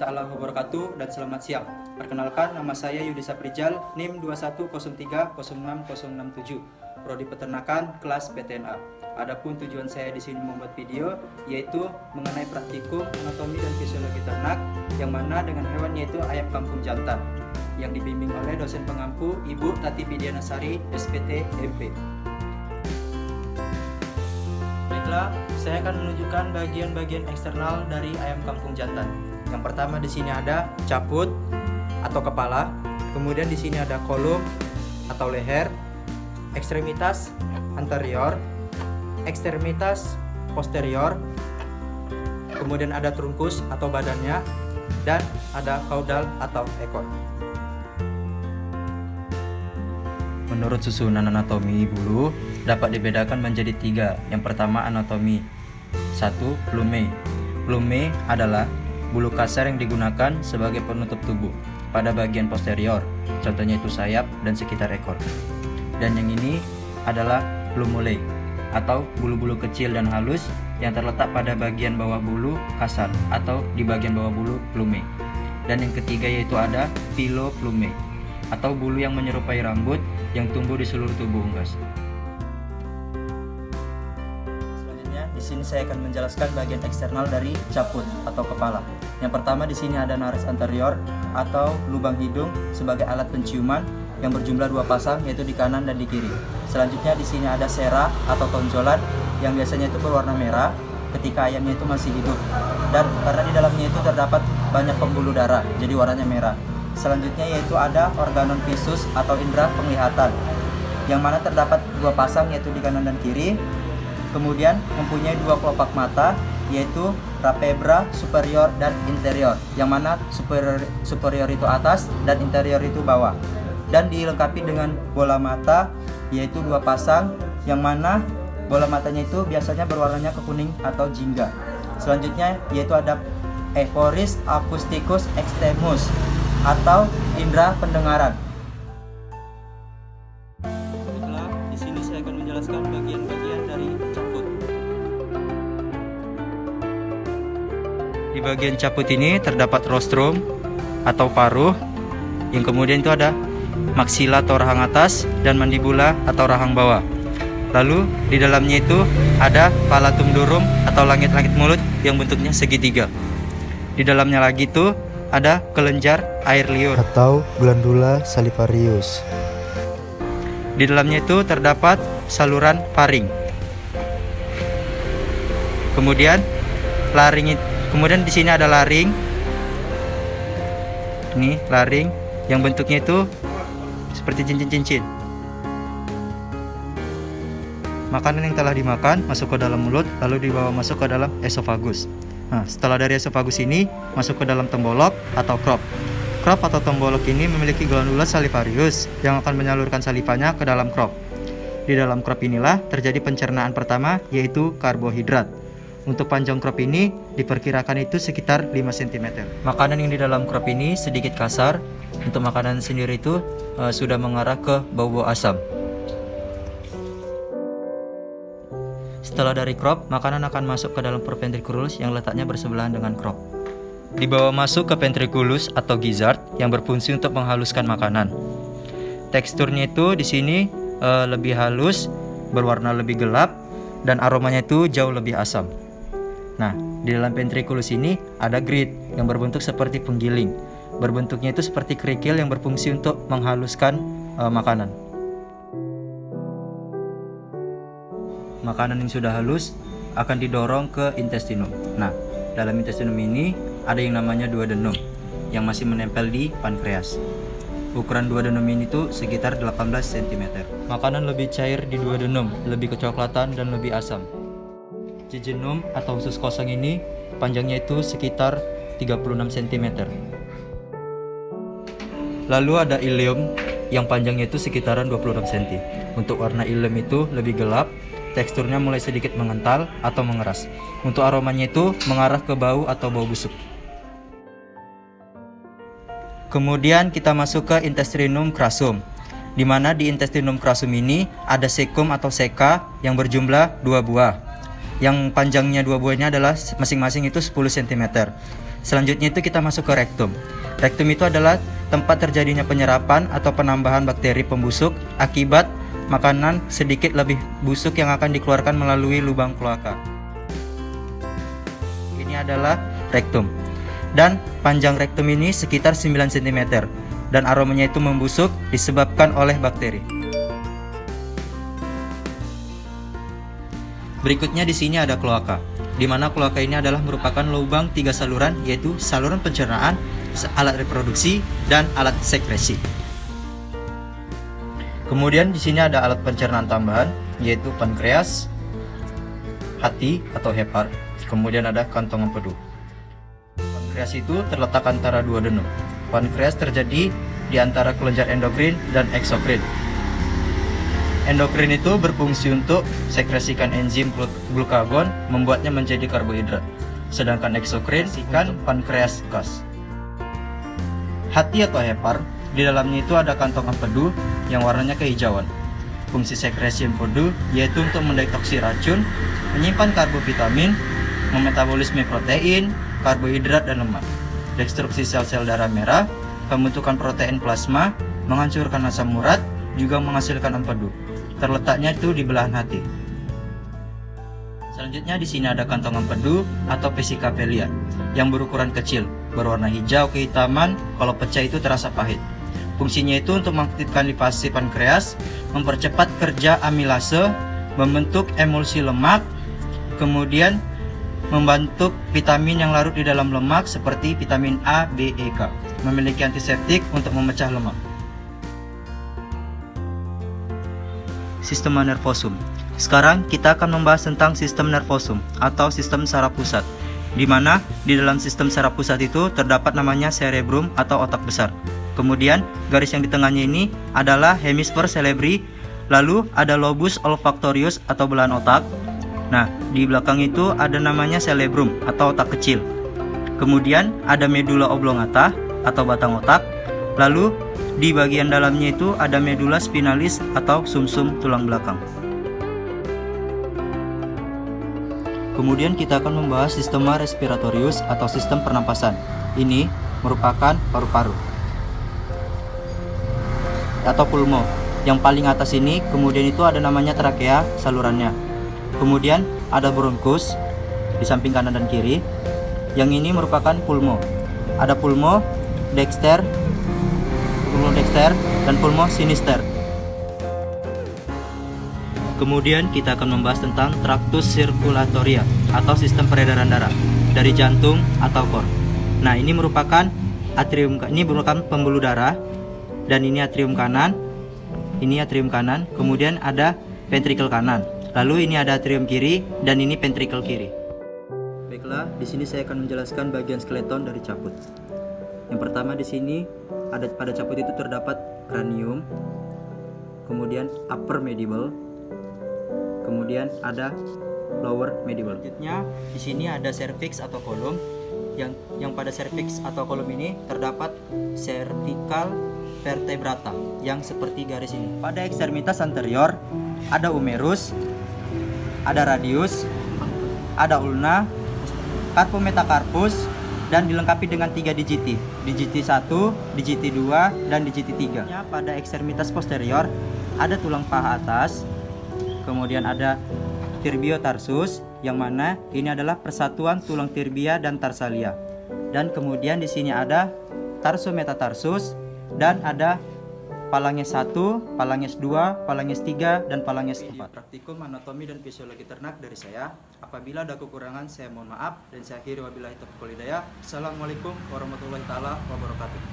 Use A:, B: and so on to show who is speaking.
A: Ta'ala wabarakatuh dan selamat siang. Perkenalkan, nama saya Yudi Saprijal, NIM 2103060667, Prodi Peternakan kelas PTNA. Adapun tujuan saya di sini membuat video yaitu mengenai praktikum anatomi dan fisiologi ternak yang mana dengan hewan yaitu ayam kampung jantan yang dibimbing oleh dosen pengampu Ibu Tati Pidianasari, SPT MP. Baiklah, saya akan menunjukkan bagian-bagian eksternal dari ayam kampung jantan. Yang pertama di sini ada caput atau kepala, kemudian di sini ada kolum atau leher, ekstremitas anterior, ekstremitas posterior, kemudian ada trunkus atau badannya, dan ada caudal atau ekor. Menurut susunan anatomi bulu dapat dibedakan menjadi 3. Yang pertama anatomi. 1. Plume. Plume adalah bulu kasar yang digunakan sebagai penutup tubuh pada bagian posterior, contohnya itu sayap dan sekitar ekor. Dan yang ini adalah plumule atau bulu-bulu kecil dan halus yang terletak pada bagian bawah bulu kasar atau di bagian bawah bulu plume. Dan yang ketiga yaitu ada filoplume atau bulu yang menyerupai rambut yang tumbuh di seluruh tubuh unggas. Selanjutnya di sini saya akan menjelaskan bagian eksternal dari caput atau kepala. Yang pertama di sini ada nares anterior atau lubang hidung sebagai alat penciuman yang berjumlah 2 pasang yaitu di kanan dan di kiri. Selanjutnya di sini ada sera atau tonjolan yang biasanya itu berwarna merah ketika ayamnya itu masih hidup. Dan karena di dalamnya itu terdapat banyak pembuluh darah, jadi warnanya merah. Selanjutnya yaitu ada organon visus atau indera penglihatan yang mana terdapat 2 pasang yaitu di kanan dan kiri. Kemudian mempunyai 2 kelopak mata yaitu rapebra superior dan interior, yang mana superior itu atas dan interior itu bawah. Dan dilengkapi dengan bola mata yaitu 2 pasang, yang mana bola matanya itu biasanya berwarnanya kekuning atau jingga. Selanjutnya yaitu ada eporis acousticus extremus atau indera pendengaran. Baiklah, di sini saya akan menjelaskan bagian-bagian dari caput. Di bagian caput ini terdapat rostrum atau paruh, yang kemudian itu ada maksila atau rahang atas dan mandibula atau rahang bawah. Lalu di dalamnya itu ada palatum durum atau langit-langit mulut yang bentuknya segitiga. Di dalamnya lagi itu ada kelenjar air liur
B: atau glandula salivarius.
A: Di dalamnya itu terdapat saluran faring. Kemudian kemudian di sini ada laring. Ini laring yang bentuknya itu seperti cincin-cincin. Makanan yang telah dimakan masuk ke dalam mulut lalu dibawa masuk ke dalam esofagus. Nah, setelah dari esofagus ini masuk ke dalam tembolok atau crop. Crop atau tembolok ini memiliki glandula salivarius yang akan menyalurkan salivanya ke dalam crop. Di dalam crop inilah terjadi pencernaan pertama yaitu karbohidrat. Untuk panjang crop ini diperkirakan itu sekitar 5 cm. Makanan yang di dalam crop ini sedikit kasar. Untuk makanan sendiri itu sudah mengarah ke bau-bau asam. Setelah dari crop, makanan akan masuk ke dalam proventriculus yang letaknya bersebelahan dengan crop. Dibawa masuk ke ventriculus atau gizzard yang berfungsi untuk menghaluskan makanan. Teksturnya itu di sini lebih halus, berwarna lebih gelap, dan aromanya itu jauh lebih asam. Nah, di dalam ventriculus ini ada grid yang berbentuk seperti penggiling. Berbentuknya itu seperti kerikil yang berfungsi untuk menghaluskan makanan. Makanan yang sudah halus akan didorong ke intestinum. Nah, dalam intestinum ini ada yang namanya duodenum yang masih menempel di pankreas. Ukuran duodenum ini tuh sekitar 18 cm. Makanan lebih cair di duodenum, lebih kecoklatan dan lebih asam. Jejunum atau usus kosong ini panjangnya itu sekitar 36 cm. Lalu ada ileum yang panjangnya itu sekitaran 26 cm. Untuk warna ileum itu lebih gelap, teksturnya mulai sedikit mengental atau mengeras. Untuk aromanya itu mengarah ke bau atau bau busuk. Kemudian kita masuk ke intestinum crassum, di mana di intestinum crassum ini ada sekum atau seka yang berjumlah 2 buah. yang panjangnya dua buah ini adalah masing-masing itu 10 cm. Selanjutnya itu kita masuk ke rektum. Rektum itu adalah tempat terjadinya penyerapan atau penambahan bakteri pembusuk akibat makanan sedikit lebih busuk yang akan dikeluarkan melalui lubang kloaka. Ini adalah rektum. Dan panjang rektum ini sekitar 9 cm dan aromanya itu membusuk disebabkan oleh bakteri. Berikutnya di sini ada kloaka, di mana kloaka ini adalah merupakan lubang 3 saluran, yaitu saluran pencernaan, alat reproduksi, dan alat sekresi. Kemudian di sini ada alat pencernaan tambahan, yaitu pankreas, hati atau hepar. Kemudian ada kantong empedu. Pankreas itu terletak antara dua denum. Pankreas terjadi di antara kelenjar endokrin dan eksokrin. Endokrin itu berfungsi untuk sekresikan enzim glukagon, membuatnya menjadi karbohidrat. Sedangkan eksokrin untuk pankreas gas. Hati atau hepar, di dalamnya itu ada kantong empedu yang warnanya kehijauan. Fungsi sekresi empedu yaitu untuk mendeteksi racun, menyimpan karbovitamin, memetabolisme protein, karbohidrat, dan lemak. Destruksi sel-sel darah merah, pembentukan protein plasma, menghancurkan asam urat, juga menghasilkan empedu. Terletaknya itu di belahan hati. Selanjutnya di sini ada kantong empedu atau vesica pelia yang berukuran kecil, berwarna hijau kehitaman, kalau pecah itu terasa pahit. Fungsinya itu untuk mengaktifkan lipase pankreas, mempercepat kerja amilase, membentuk emulsi lemak, kemudian membantu vitamin yang larut di dalam lemak seperti vitamin A, B, E, K. Memiliki antiseptik untuk memecah lemak. Sistema nervosum. Sekarang kita akan membahas tentang sistem nervosum atau sistem saraf pusat, di mana di dalam sistem saraf pusat itu terdapat namanya cerebrum atau otak besar. Kemudian garis yang di tengahnya ini adalah hemisfer cerebri, lalu ada lobus olfactorius atau belahan otak. Nah, di belakang itu ada namanya cerebrum atau otak kecil. Kemudian ada medulla oblongata atau batang otak. Lalu di bagian dalamnya itu ada medulla spinalis atau sumsum tulang belakang. Kemudian kita akan membahas sistema respiratorius atau sistem pernapasan. Ini merupakan paru-paru atau pulmo. Yang paling atas ini kemudian itu ada namanya trakea salurannya. Kemudian ada bronkus di samping kanan dan kiri. Yang ini merupakan pulmo. Ada pulmo dexter dan pulmo sinister. Kemudian kita akan membahas tentang tractus circulatoria atau sistem peredaran darah dari jantung atau kor. Nah, ini merupakan atrium, ini merupakan pembuluh darah, dan ini atrium kanan. Ini atrium kanan, kemudian ada ventrikel kanan. Lalu ini ada atrium kiri dan ini ventrikel kiri. Baiklah, di sini saya akan menjelaskan bagian skeleton dari caput. Yang pertama di sini pada caput itu terdapat cranium, kemudian upper mandible, kemudian ada lower mandible. Selanjutnya di sini ada cervix atau kolom. Yang pada cervix atau kolom ini terdapat cervical vertebrata yang seperti garis ini. Pada ekstremitas anterior ada humerus, ada radius, ada ulna, carpometacarpus, dan dilengkapi dengan 3 digiti, digiti 1, digiti 2, dan digiti 3. Pada ekstremitas posterior ada tulang paha atas, kemudian ada tirbiotarsus, yang mana ini adalah persatuan tulang tirbia dan tarsalia. Dan kemudian di sini ada tarsometatarsus, dan ada phalanges 1, phalanges 2, phalanges 3, dan phalanges 4. Praktikum anatomi dan fisiologi ternak dari saya. Apabila ada kekurangan, saya mohon maaf, dan saya akhiri wabillahi taufiq wal hidayah. Assalamualaikum warahmatullahi taala wabarakatuh.